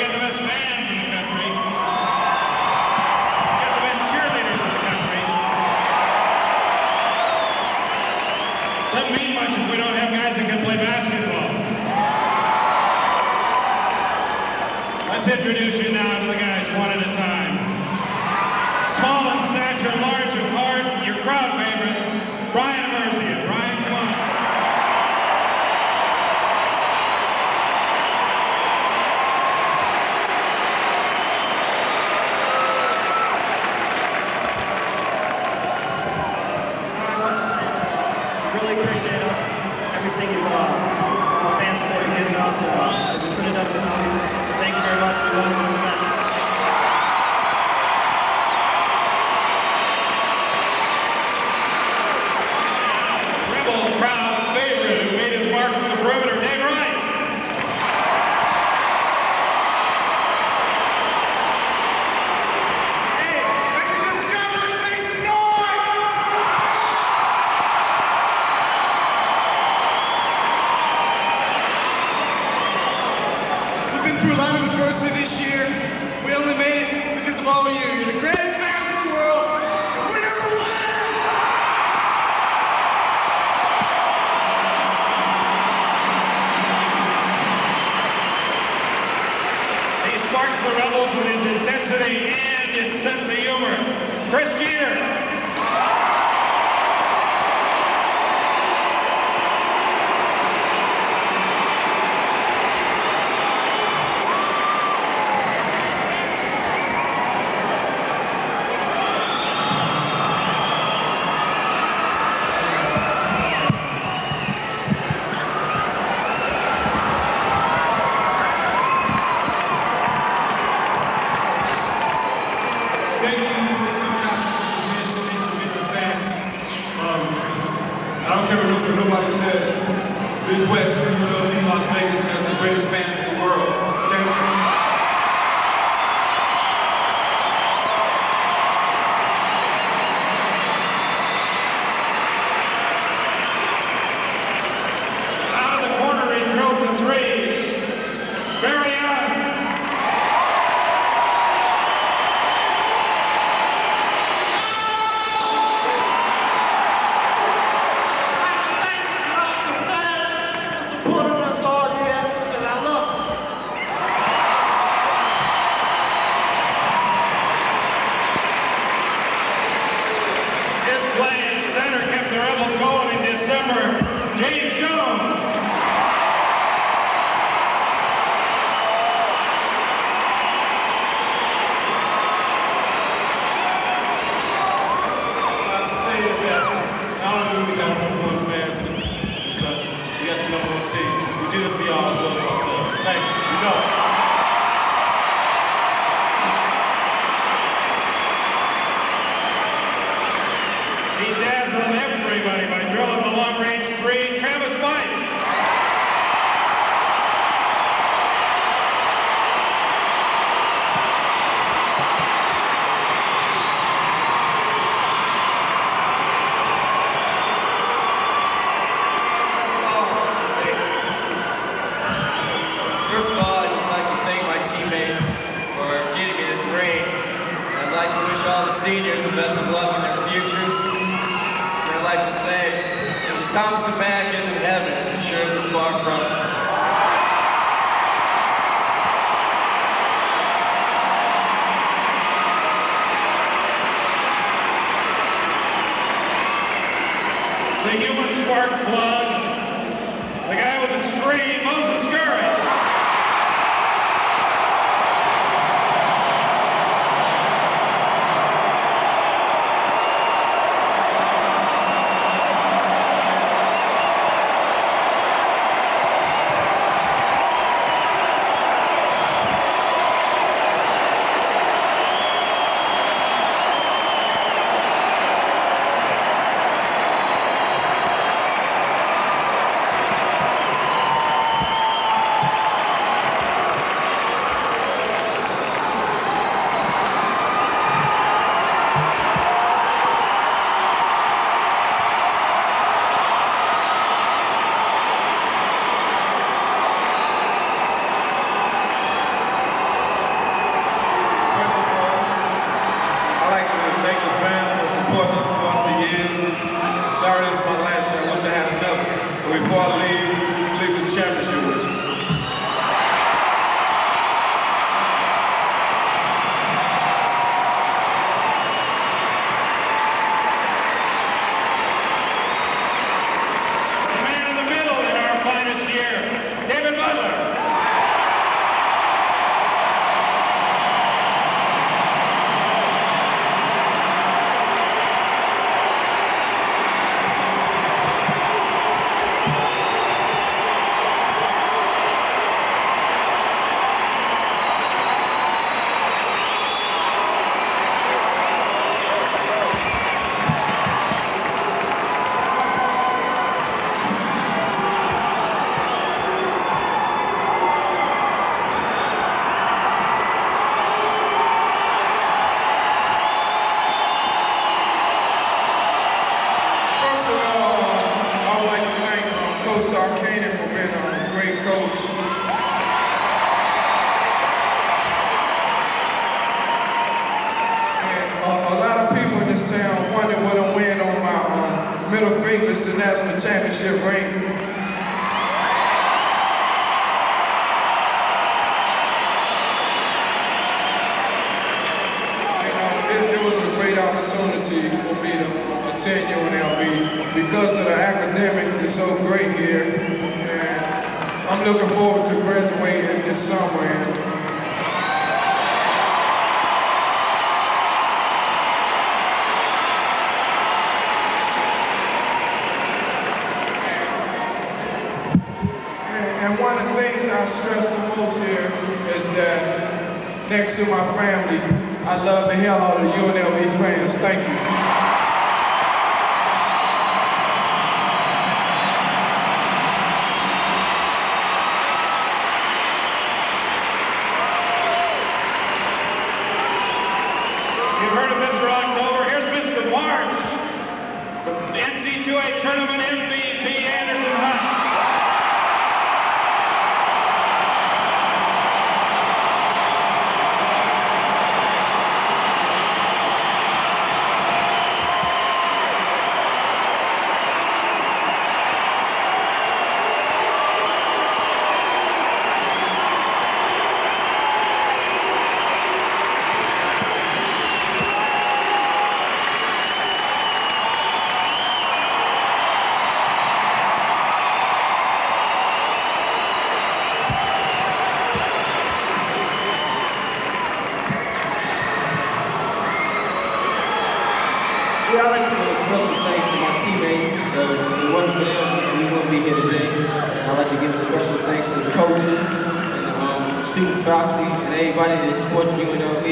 got the best fans in the country. We got the best cheerleaders in the country. Doesn't mean much if we don't have guys that can play basketball. Let's introduce you now to the guys one at a time. Small in stature, large of heart, your crowd favorite, Brian Mercia. Brian, come on. Really appreciate everything you've fan support you've given us. We put it up to you. Thank you very much for running the event. Rebel crowd favorite who made his mark from the perimeter, Dave Rice. Hey, Mexican Scrubbers, make some noise! We've been through a lot of adversity this year. We only made it because of all of you. You're the greatest fans in the world, and we're number one! He sparks the Rebels with his intensity and his sense of humor. Chris Jeter. Thank you. I don't care what nobody says. Midwest, UNLV, Las Vegas has the greatest fans in the world. Thank you. Out of the corner, he drove the three. Very young. Supporting us all year, and I love it. His play at center kept the Rebels going in December. James Jones. Not only do we got number one fans in the country, we got the number one team. We do it for y'all as well as ourselves. Thank you. You know it. He dazzled everybody by drilling the long-range three. Travis Weiss. First of all, I'd just like to thank my teammates for getting me this ring. And I'd like to wish all the seniors the best of luck in their futures. And I'd like to say, if the Thompson back isn't heaven, it sure isn't far from it. The human spark plug. The guy with the screen, Moses Scurry. It's the national championship ring. It was a great opportunity for me to attend UNLV because of the academics. It's so great here, and I'm looking forward to graduating this summer. And one of the things I stress the most here is that next to my family, I love the hell out of UNLV fans. Thank you. You've heard of Mr. October. Here's Mr. March, the NCAA Tournament MVP, Anderson Hunt. Yeah, I'd like to give a special thanks to my teammates. If it wasn't for them, we wouldn't be here today. And I'd like to give a special thanks to the coaches and the student faculty and everybody that supports UNLV.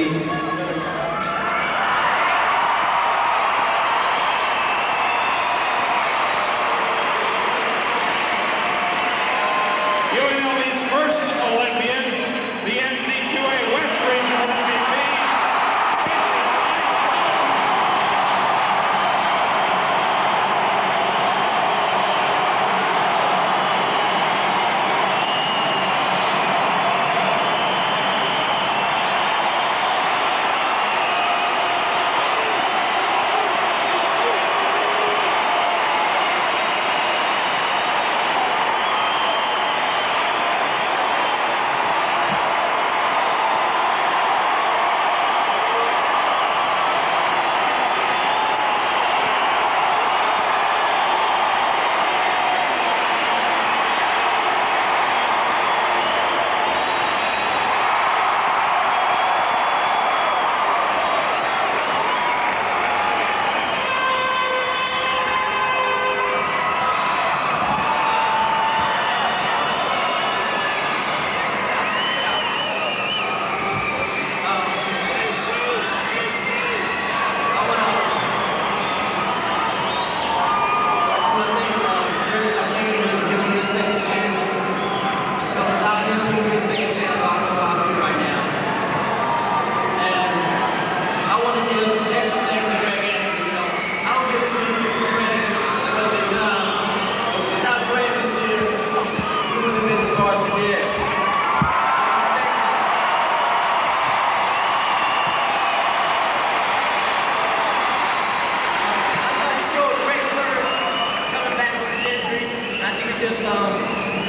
UNLV's first Olympian, the NCAA West Regional MVP.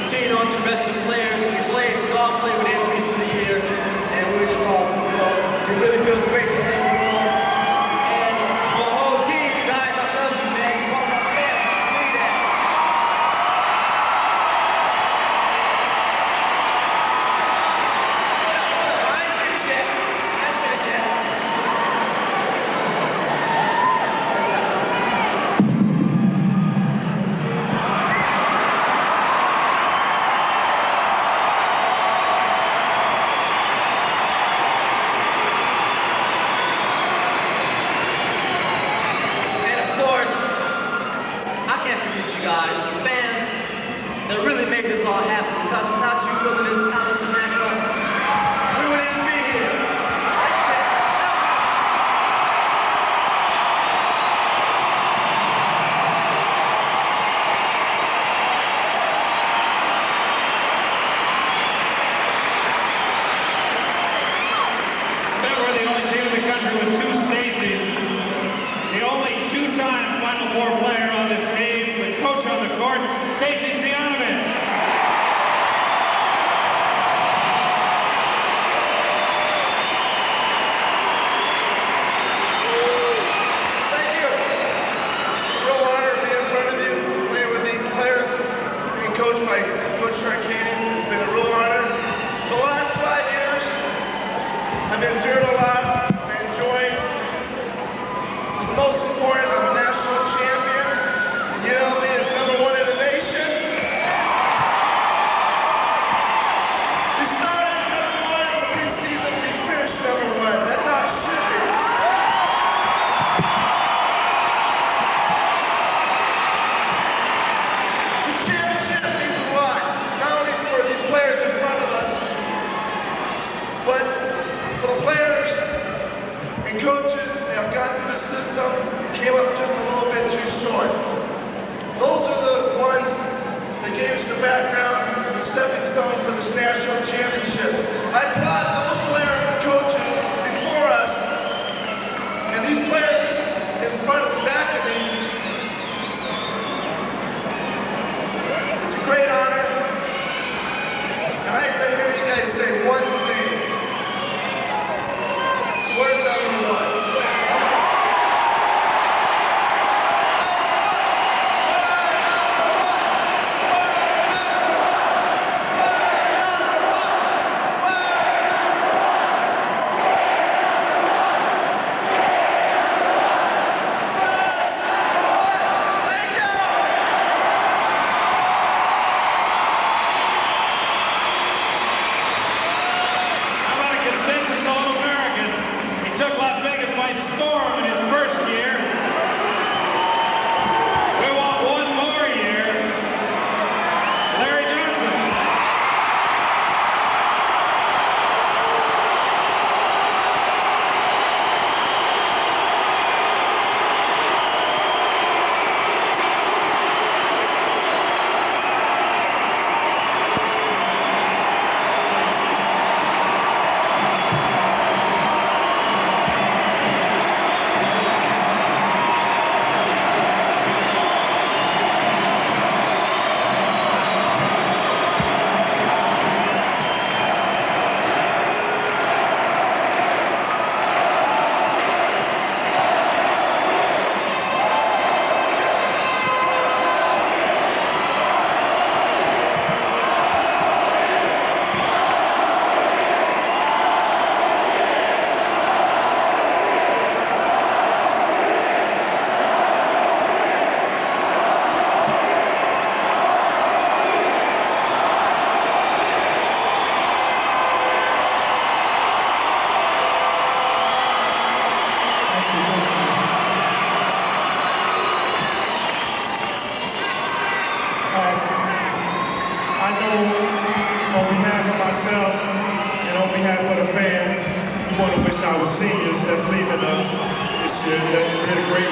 Continue on to the rest of the players. We all played with injuries for the year, and we were just all, it really feels great to have you on. And for the whole team, guys, I love you, man. You are my family. I believe that. I ain't finished yet. I ain't finished yet. Guys, fans that really made this all happen, because without you building this town of Samantha, we wouldn't even be here. Then we're the only team in the country with two Stacys, the only two-time Final Four player on this team.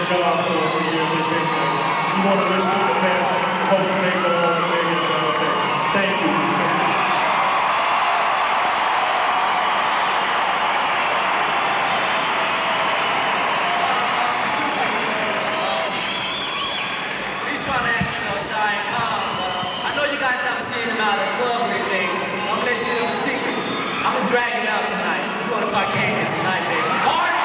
job for us the years they've been here. We want to wish them the best. Hopefully they go on to bigger and better things. Thank you. He's trying to act, shy and calm, but I know you guys never seen him out at the club or anything. I'm gonna let you know the secret. I'm gonna drag him out tonight. We're going to Tarkanian tonight, baby. Hard!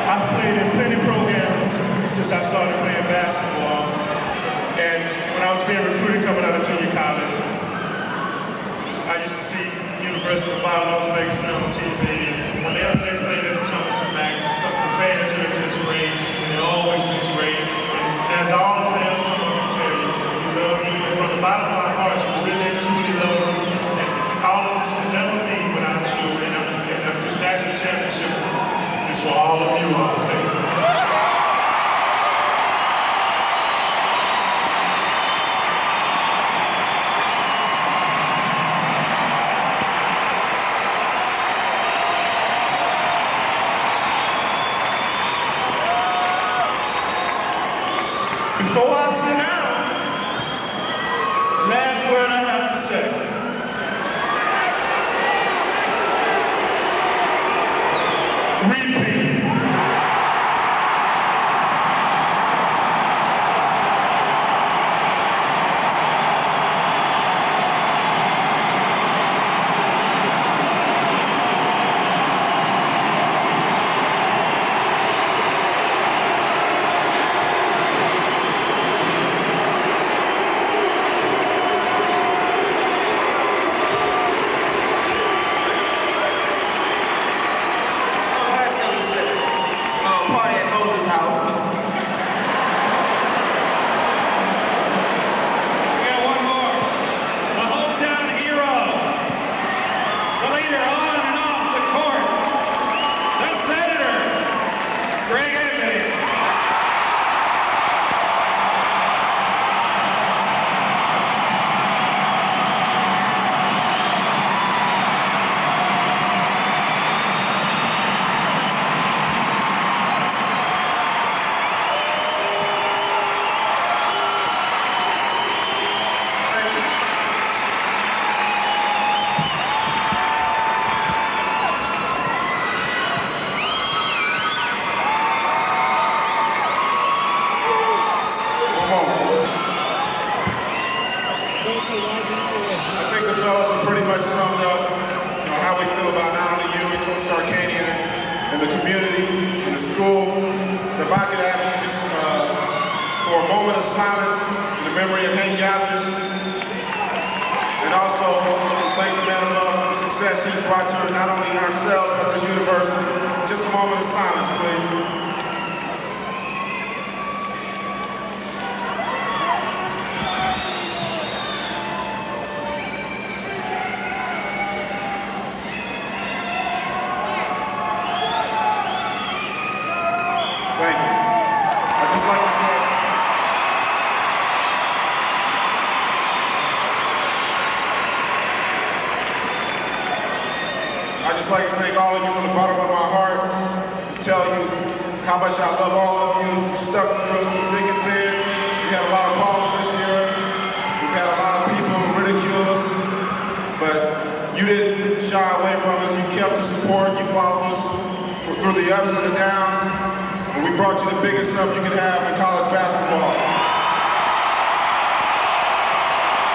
I've played in plenty programs since I started playing basketball. And when I was being recruited coming out of junior college, I used to see University of Las Vegas play on TV. Whenever they played at the Thompson Mac, the fans here are just great. And they've always been great. And as all the players come up and tell you, we love you. And from the bottom of our hearts, we really truly love you. And all of this will never be without you. And this national championship is for all of you out there. Before I sit down, the last word I have to say. Repeat. I think the fellas have pretty much summed up, how we feel about not only you and Coach Tarkanian and the community and the school. If I could ask you just for a moment of silence in the memory of Hank Gathers, and also thank the man above for the success he's brought to not only ourselves but this university. Just a moment of silence, please. Thank you. I'd just like to say, I'd just like to thank all of you from the bottom of my heart, tell you how much I love all of you. You stuck through thick and thin. We had a lot of problems this year. We've had a lot of people ridicule us, but you didn't shy away from us. You kept the support. You followed us through the ups and the downs. And we brought you the biggest stuff you could have in college basketball.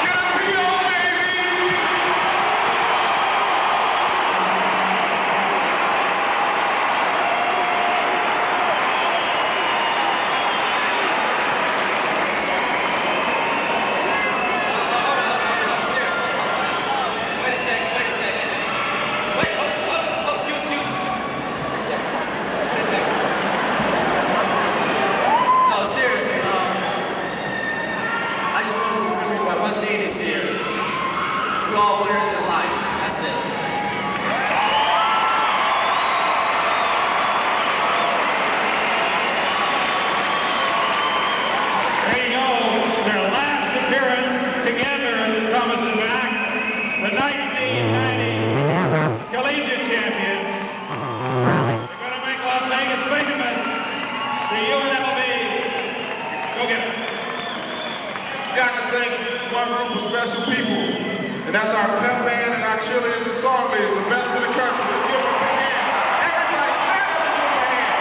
Get up to y'all, baby! Wait a second. Wait, excuse me. Wait a second. No, seriously, one group of special people, and that's our pep band and our cheerleaders and song leaders, the best in the country. Let's give them a big hand. Everybody stand up and give them a hand.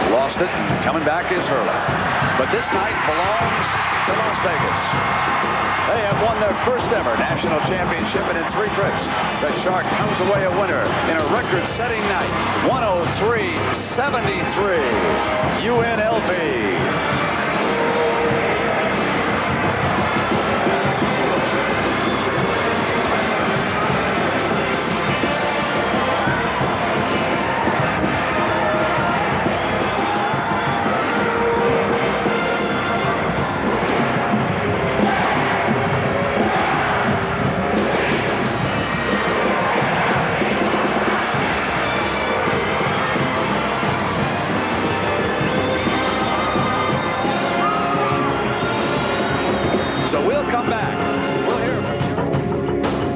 Lost it, and coming back is Hurley. But this night belongs to Las Vegas. They have won their first ever national championship, and in 3 trips, the Shark comes away a winner in a record-setting night, 103-73, UNLV.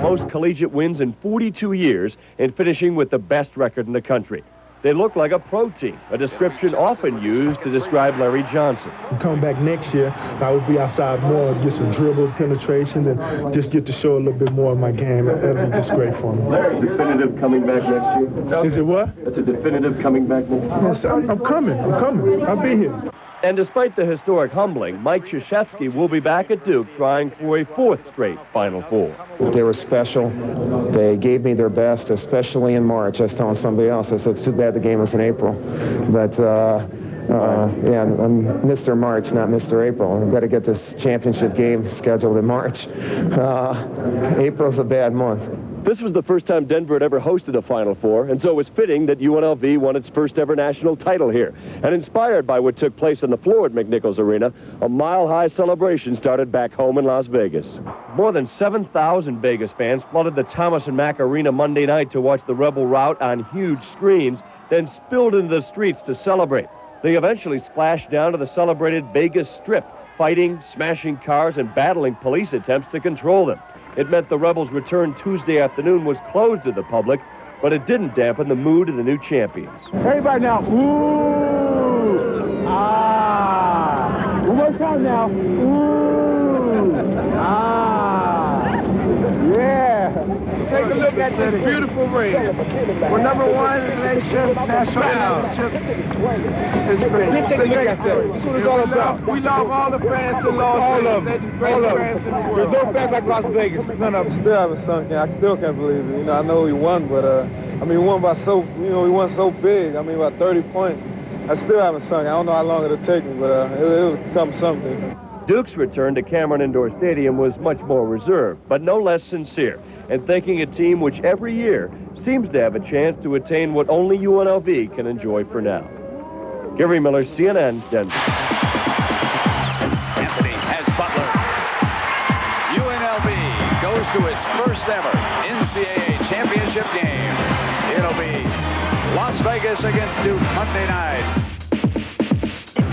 Most collegiate wins in 42 years and finishing with the best record in the country. They look like a pro team, a description often used to describe Larry Johnson. Come back next year, I will be outside more, get some dribble penetration, and just get to show a little bit more of my game. That'll be just great for me. That's a definitive coming back next year? Is it what? That's a definitive coming back next year? Yes, I'm coming. I'll be here. And despite the historic humbling, Mike Krzyzewski will be back at Duke trying for a 4th straight Final Four. They were special. They gave me their best, especially in March. I was telling somebody else, I said, it's too bad the game was in April. But, yeah, I'm Mr. March, not Mr. April. I've got to get this championship game scheduled in March. April's a bad month. This was the first time Denver had ever hosted a Final Four, and so it was fitting that UNLV won its first ever national title here. And inspired by what took place on the floor at McNichols Arena, a mile-high celebration started back home in Las Vegas. More than 7,000 Vegas fans flooded the Thomas & Mack Arena Monday night to watch the Rebel rout on huge screens, then spilled into the streets to celebrate. They eventually splashed down to the celebrated Vegas Strip, fighting, smashing cars, and battling police attempts to control them. It meant the Rebels' return Tuesday afternoon was closed to the public, but it didn't dampen the mood of the new champions. Everybody now, ooh, ah. One more time now, ooh, ah. Yeah. Take a look at this beautiful ring. We're number 1 in the nation, national championship. It's great. Let's take a look at that. That's what it's all about. We love all the fans in Las Vegas. All of them. Fans in the world. There's no fans like Las Vegas. None of us still haven't sunk in. I still can't believe it. You know, I know we won, but I mean, we won by so, we won so big. I mean, by 30 points. I still haven't sunk. I don't know how long it'll take me, but it'll become something. Duke's return to Cameron Indoor Stadium was much more reserved, but no less sincere, and thanking a team which every year seems to have a chance to attain what only UNLV can enjoy for now. Gary Miller, CNN, Denver. Anthony has Butler. UNLV goes to its first ever NCAA championship game. It'll be Las Vegas against Duke Monday night.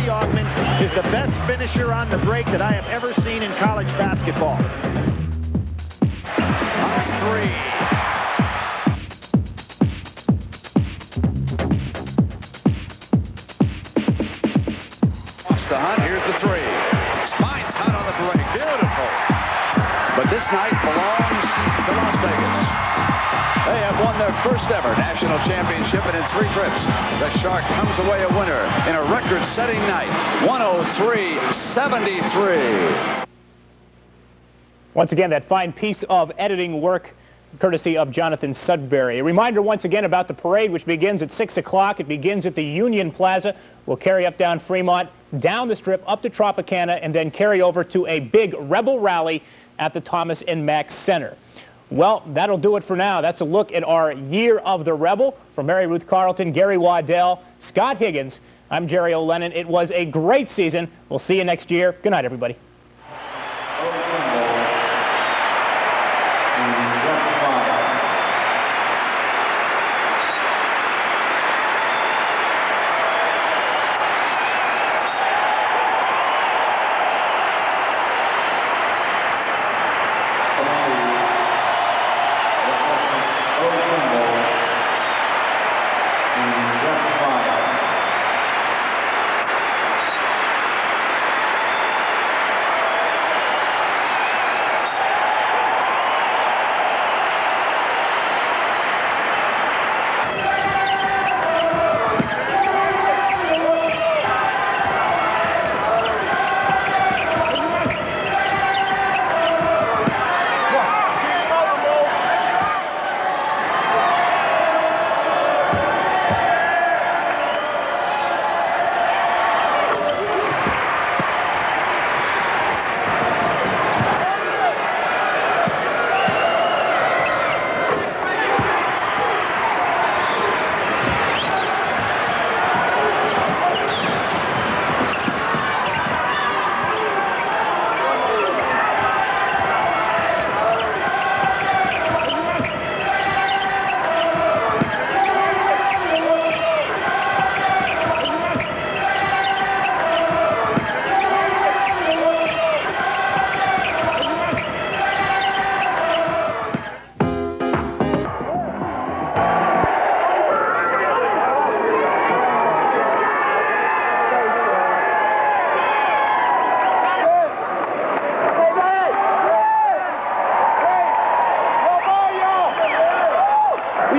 Augman is the best finisher on the break that I have ever seen in college basketball. Hunt's 3. Off to Hunt. Here's the 3. Finds Hunt on the break. Beautiful. But this night belongs to Las Vegas. They have won their first ever national championship, and in 3 trips, the Shark comes away a winner in a record-setting night, 103-73. Once again, that fine piece of editing work courtesy of Jonathan Sudbury. A reminder once again about the parade, which begins at 6 o'clock. It begins at the Union Plaza. We'll carry up down Fremont, down the Strip, up to Tropicana, and then carry over to a big Rebel rally at the Thomas & Mack Center. Well, that'll do it for now. That's a look at our Year of the Rebel. From Mary Ruth Carlton, Gary Waddell, Scott Higgins, I'm Jerry O'Lennon. It was a great season. We'll see you next year. Good night, everybody.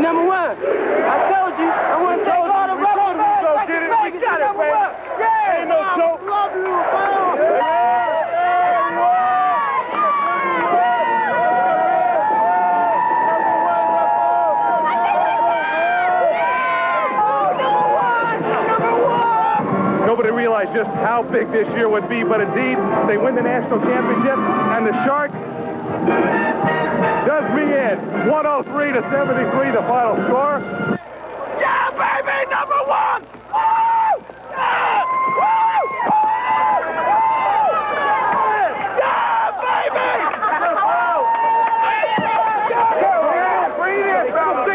number one. I told you, I want to take all the rubber bands. Go get it. We got it, baby. Yeah. Ain't no joke. Love you, man. Nobody realized just how big this year would be, but indeed, they win the national championship, and the Shark does me in. 103-73, the final score. Yeah, baby, number one! Woo! Yeah! Woo! Yeah, baby! Breathe in, fellas.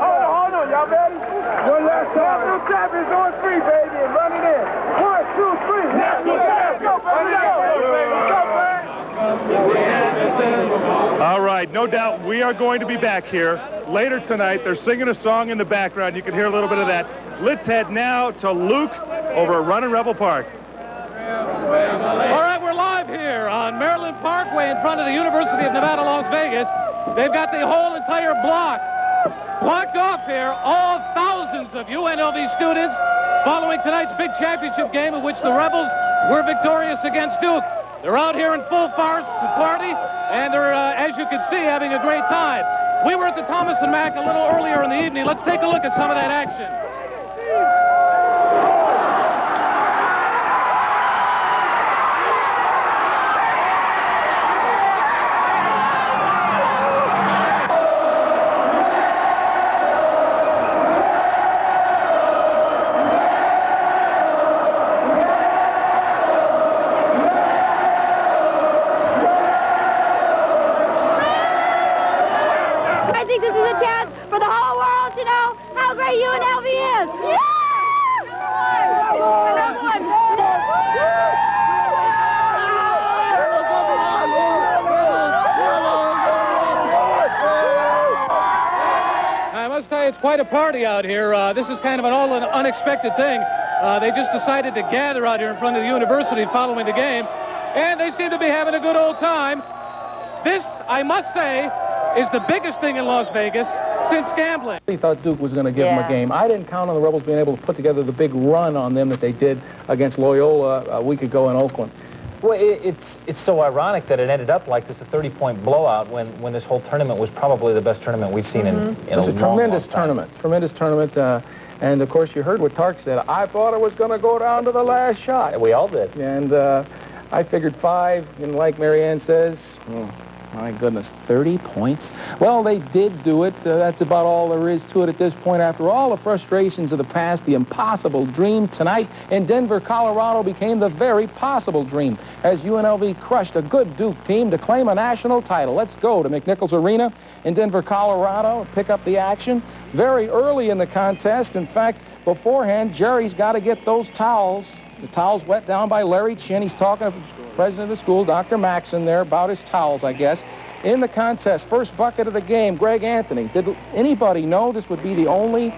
Hold on, y'all ready? One last time. National champions on three, baby, and run it in. 1, 2, 3. National champions. Go, baby. All right, no doubt we are going to be back here later tonight. They're singing a song in the background. You can hear a little bit of that. Let's head now to Luke over at Runnin' Rebel Park. All right, we're live here on Maryland Parkway in front of the University of Nevada, Las Vegas. They've got the whole entire block blocked off here, all thousands of UNLV students following tonight's big championship game in which the Rebels were victorious against Duke. They're out here in full force to party, and they're, as you can see, having a great time. We were at the Thomas & Mack a little earlier in the evening. Let's take a look at some of that action. I think this is a chance for the whole world to know how great UNLV is. Yeah! Number one. I must tell you, it's quite a party out here. This is kind of an unexpected thing. They just decided to gather out here in front of the university following the game, and they seem to be having a good old time. This, I must say, is the biggest thing in Las Vegas since gambling. He thought Duke was going to give them a game. I didn't count on the Rebels being able to put together the big run on them that they did against Loyola a week ago in Oakland. Well, it's so ironic that it ended up like this, a 30-point blowout, when this whole tournament was probably the best tournament we've seen in a long, It's a tremendous tournament. Tremendous tournament. And, of course, you heard what Tark said. I thought it was going to go down to the last shot. We all did. And I figured 5, and like Marianne says, my goodness, 30 points? Well, they did do it. That's about all there is to it at this point. After all the frustrations of the past, the impossible dream tonight in Denver, Colorado became the very possible dream as UNLV crushed a good Duke team to claim a national title. Let's go to McNichols Arena in Denver, Colorado, pick up the action very early in the contest. In fact, beforehand, Jerry's got to get those towels. The towels wet down by Larry Chin. He's talking to the president of the school, Dr. Maxson, there about his towels, I guess. In the contest, first bucket of the game, Greg Anthony. Did anybody know this would be the only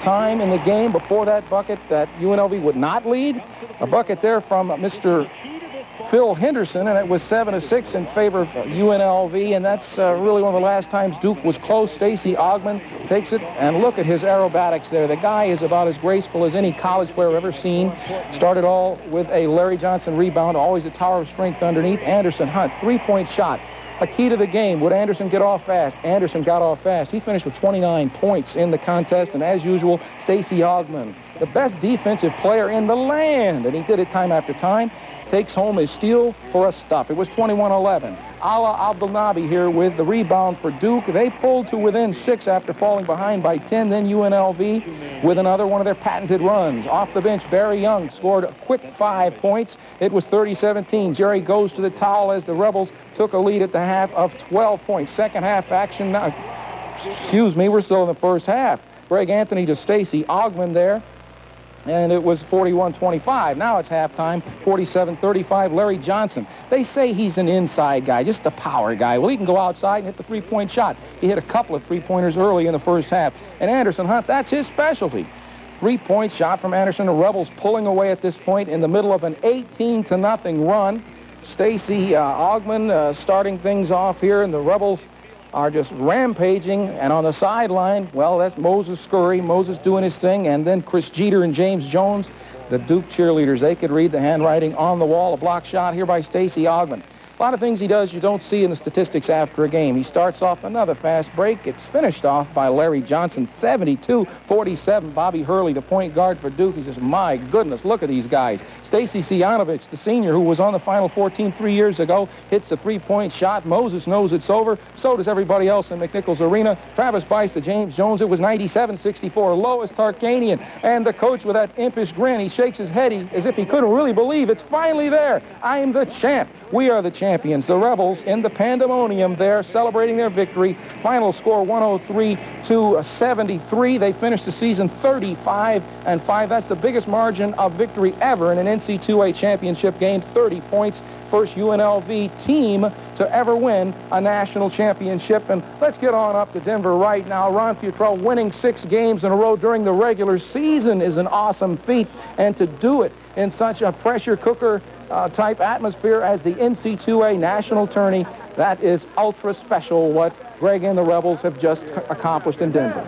time in the game before that bucket that UNLV would not lead? A bucket there from Mr. Phil Henderson, and it was 7-6 in favor of UNLV, and that's really one of the last times Duke was close. Stacey Augmon takes it, and look at his aerobatics there. The guy is about as graceful as any college player I've ever seen. Started all with a Larry Johnson rebound, always a tower of strength underneath. Anderson Hunt, three-point shot. A key to the game. Would Anderson get off fast? Anderson got off fast. He finished with 29 points in the contest, and as usual, Stacey Augmon, the best defensive player in the land, and he did it time after time. Takes home his steal for a stop. It was 21-11. Ala Abdelnaby here with the rebound for Duke. They pulled to within 6 after falling behind by 10. Then UNLV with another one of their patented runs. Off the bench, Barry Young scored a quick 5 points. It was 30-17. Jerry goes to the towel as the Rebels took a lead at the half of 12 points. Second half action now. Excuse me, we're still in the first half. Greg Anthony to Stacey Augmon there. And it was 41-25. Now it's halftime, 47-35. Larry Johnson. They say he's an inside guy, just a power guy. Well, he can go outside and hit the three-point shot. He hit a couple of three-pointers early in the first half. And Anderson Hunt, that's his specialty. Three-point shot from Anderson. The Rebels pulling away at this point in the middle of an 18-0 run. Stacey Augmon starting things off here, and the Rebels are just rampaging, and on the sideline, well, that's Moses Scurry, Moses doing his thing, and then Chris Jeter and James Jones, the Duke cheerleaders. They could read the handwriting on the wall. A block shot here by Stacey Ogman. A lot of things he does you don't see in the statistics after a game. He starts off another fast break. It's finished off by Larry Johnson, 72-47. Bobby Hurley, the point guard for Duke. He says, my goodness, look at these guys. Stacey Sianovich, the senior who was on the Final Four team 3 years ago, hits the three-point shot. Moses knows it's over. So does everybody else in McNichols Arena. Travis Bice to James Jones. It was 97-64. Lois Tarkanian. And the coach with that impish grin, he shakes his head as if he couldn't really believe it's finally there. I'm the champ. We are the champions. The Rebels in the pandemonium there celebrating their victory. Final score 103-73. They finished the season 35-5. That's the biggest margin of victory ever in an NCAA championship game. 30 points. First UNLV team to ever win a national championship. And let's get on up to Denver right now. Ron Futrell winning 6 games in a row during the regular season is an awesome feat. And to do it in such a pressure cooker type atmosphere as the NCAA national tourney, that is ultra special what Greg and the Rebels have just accomplished in Denver.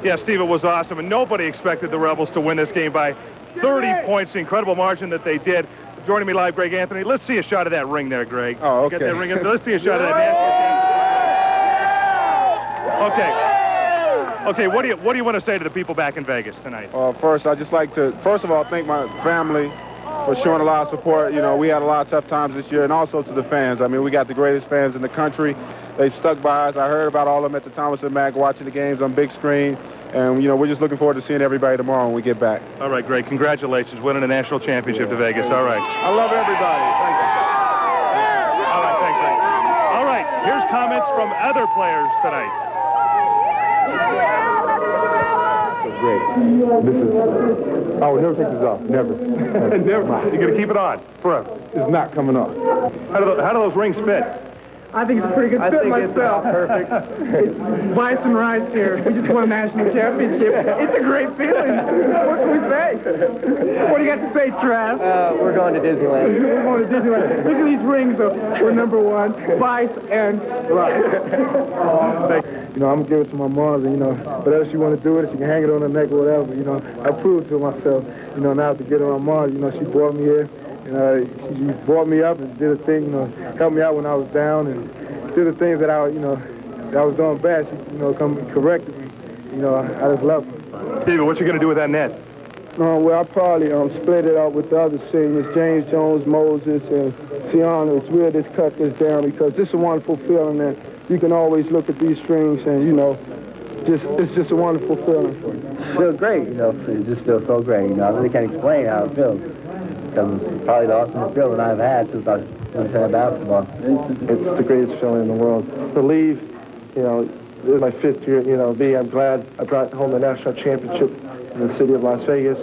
Yeah, Steve, it was awesome, and nobody expected the Rebels to win this game by 30 points, the incredible margin that they did. Joining me live, Greg Anthony. Let's see a shot of that ring there, Greg. Oh, okay. Get that ring. Let's see a shot of that. Okay, what do you want to say to the people back in Vegas tonight? First, I'd just like to, first of all, thank my family for showing a lot of support. You know, we had a lot of tough times this year, and also to the fans. I mean, we got the greatest fans in the country. They stuck by us. I heard about all of them at the Thomas and Mack watching the games on big screen. And, you know, we're just looking forward to seeing everybody tomorrow when we get back. All right, Greg, congratulations, winning a national championship to Vegas. All right. I love everybody. Thank you. All right, thanks, Greg. All right, here's comments from other players tonight. Great. I would never take this off. Never. Never. You're going to keep it on forever. It's not coming off. How do those rings fit? I think it's a pretty good fit myself. Perfect. Bison Rice here. We just won a national championship. It's a great feeling. What can we say? What do you got to say, Trav? We're going to Disneyland. We're going to Disneyland. Look at these rings. We're number one. Bice and Rice. You know, I'm going to give it to my mom, and, you know, whatever she want to do with it, she can hang it on her neck or whatever, you know. I proved to myself, you know, now to get it on mom, you know, she brought me here. She brought me up and did a thing, you know, helped me out when I was down, and did the things that I was doing bad. She, you know, come and corrected me. You know, I just love her. David, what you going to do with that net? Well, I'll probably split it up with the other seniors, James Jones, Moses, and Sianovich. We'll just cut this down because this is a wonderful feeling that you can always look at these strings and, you know, it's just a wonderful feeling for you. It feels great, you know. It just feels so great, you know. I really can't explain how it feels. Because it's probably the awesomest feeling I've had since I was playing basketball. It's the greatest feeling in the world. To leave, you know, this is my 5th year, you know, I'm glad I brought home the national championship in the city of Las Vegas.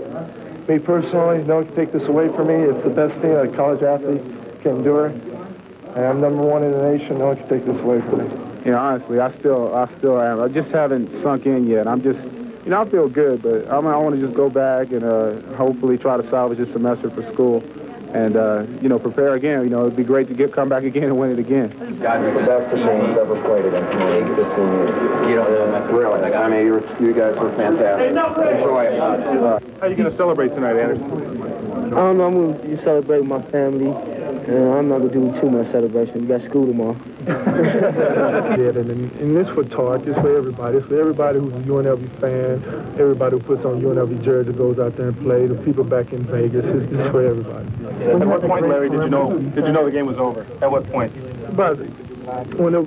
Me personally, no one can take this away from me. It's the best thing that a college athlete can endure. And I'm number 1 in the nation. No one can take this away from me. You know, honestly, I still am. I just haven't sunk in yet. I'm just, you know, I feel good, but I want to just go back and hopefully try to salvage this semester for school and, you know, prepare again. You know, it'd be great to come back again and win it again. Guys, it's the best the team's ever played against in 15 years. You know, really. I mean, you guys were fantastic. Enjoy it. How are you going to celebrate tonight, Anderson? I don't know. I'm going to celebrate with my family. I'm not going to do too much celebration. We got school tomorrow. Yeah, and this for Todd, this for everybody. It's for everybody who's a UNLV fan, everybody who puts on UNLV jersey, goes out there and plays, the people back in Vegas. It's for everybody. At what point, Larry, did you know the game was over? At what point? Buzzer. When the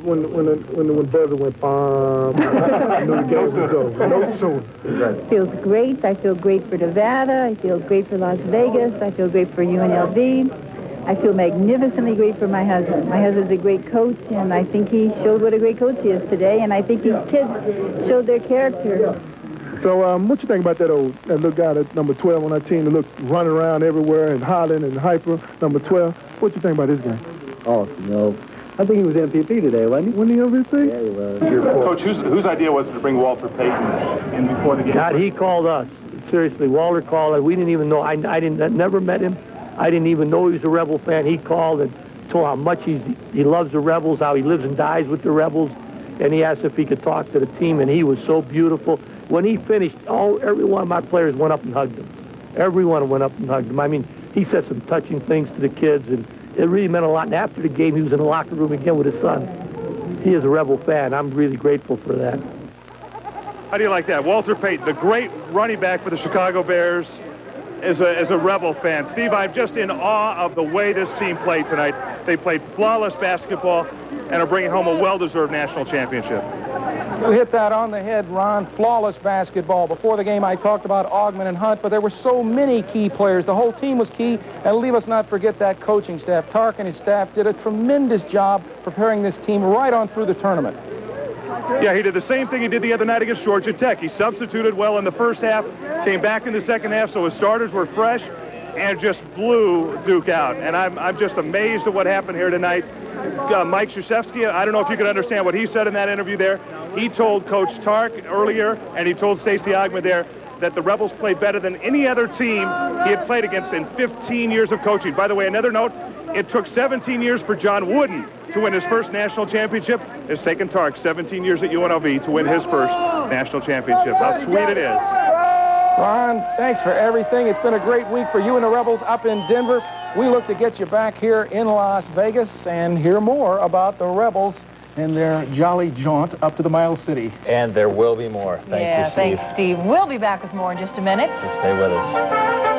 buzzer went bomb, I knew the game was over. No sooner. It feels great. I feel great for Nevada. I feel great for Las Vegas. I feel great for UNLV. I feel magnificently great for my husband. My husband's a great coach, and I think he showed what a great coach he is today, and I think these kids showed their character. So what you think about that little guy, that number 12 on our team, that looked running around everywhere and hollering and hyper, number 12? What you think about this guy? Awesome, you know. I think he was MVP today, wasn't he? Wasn't he MVP? Yeah, he was. Coach, whose idea was it to bring Walter Payton in before the game? God, he called us. Seriously, Walter called us. We didn't even know. I never met him. I didn't even know he was a Rebel fan. He called and told how much he loves the Rebels, how he lives and dies with the Rebels. and he asked if he could talk to the team, and he was so beautiful. When he finished, every one of my players went up and hugged him. Every one went up and hugged him. I mean, he said some touching things to the kids, and it really meant a lot. And after the game, he was in the locker room again with his son. He is a Rebel fan. I'm really grateful for that. How do you like that? Walter Payton, the great running back for the Chicago Bears, is a Rebel fan. Steve, I'm just in awe of the way this team played tonight. They played flawless basketball and are bringing home a well-deserved national championship. You hit that on the head, Ron. Flawless basketball. Before the game, I talked about Augman and Hunt, but there were so many key players. The whole team was key, and leave us not forget that coaching staff. Tark and his staff did a tremendous job preparing this team right on through the tournament. Yeah, he did the same thing he did the other night against Georgia Tech. He substituted well in the first half, came back in the second half, so his starters were fresh, and just blew Duke out. And I'm just amazed at what happened here tonight. Mike Krzyzewski, I don't know if you could understand what he said in that interview there. He told Coach Tark earlier, and he told Stacey Augman there, that the Rebels played better than any other team he had played against in 15 years of coaching. By the way, another note, it took 17 years for John Wooden to win his first national championship. It's taken Tark 17 years at UNLV to win his first national championship. How sweet it is. Ron, thanks for everything. It's been a great week for you and the Rebels up in Denver. We look to get you back here in Las Vegas and hear more about the Rebels and their jolly jaunt up to the Miles City. And there will be more. Thank you, Steve. Thanks, Steve. We'll be back with more in just a minute. So stay with us.